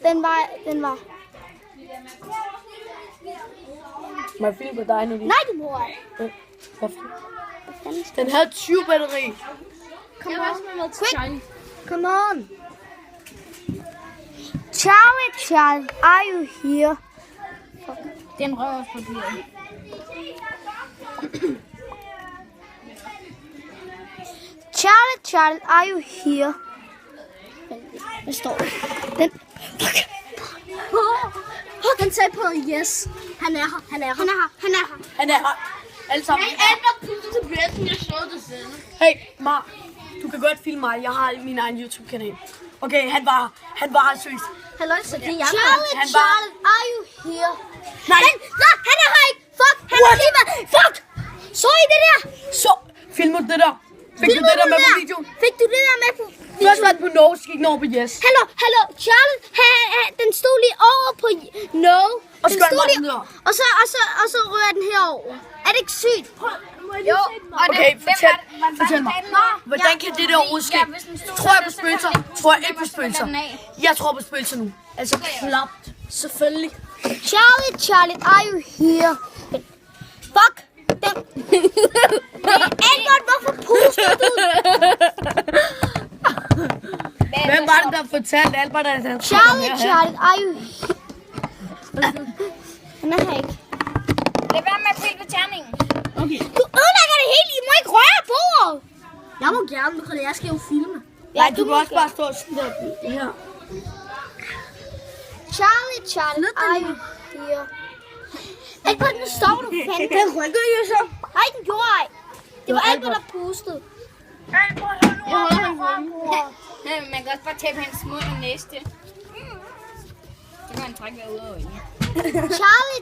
Den var. Må jeg filme på dig nu? Nej, det må jeg. Den havde 20 batteri. Come on. Quick. Come on. Charlie, are you here? Den røver papir. Charlie, are you here? Hvad står der? Den. Han sagde på yes. Han er her. Han er her. Alle sammen. Albert puttede til bætten, jeg så det selv. Hey, Mar. Du kan godt filme mig. Jeg har min egen YouTube-kanal. Okay, han var her seriøst. Hallo, så det er jeg. Han var- Charlie, are you here? Nej. Han er her ikke. Fuck, han er lige med. Fuck. Så I det der? Så, filmer du det der? Fik du det der med på videoen? Fik du det der med på videoen? Først var den på norsk, gik den over på yes. Hallo, Charlie, den stod lige over på no. Og så Den gør den stod bare lige- videre. Og så rører den herover. Er det ikke sygt? Jo, og Okay, fortæl mig. Hvordan Hvordan kan det der overhovedet ske? Tror jeg på spøgelser? Tror jeg ikke på spøgelser? Jeg tror på spøgelser nu. Altså klapt. Selvfølgelig. Charlie, are you here? Fuck. Den. Albert, hvorfor puster du? Hvem var det, der fortalte Albert, at han Charlie, are you here? Han er her ikke. Lad være med at pille på terningen. Okay. Du ødelægger det hele. I må ikke røre på. Jeg må gerne, jeg skal jo filme. Nej, du kan også bare stå og sige det her. Charlie, are you here? Ikke på den står du fanden. Den rykker jo så. Nej, den gjorde ej. Det var Albert, der pustede. Jeg holder ham frem. Man kan også bare tabe hans mund og næste. Så kan han trække vejret ud af øjnene.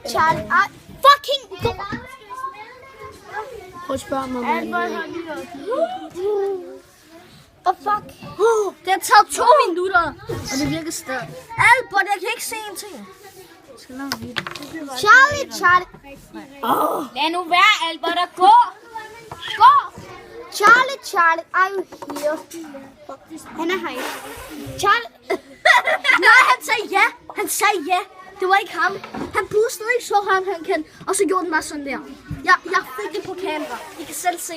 Charlie, fucking go. Prøv at spørge mig. What fuck? Det har taget 2 minutter, og det virker stadig. Albert, jeg kan ikke se en ting. Charlie. Lad nu være, Albert, og gå. Gå. Charlie, are you here? Han er her ikke. Charlie. Nej, han sagde ja. Det var ikke ham. Han pustede ikke så han kan. Og så gjorde den bare sådan der. Jeg fik det på kamera. I kan selv se.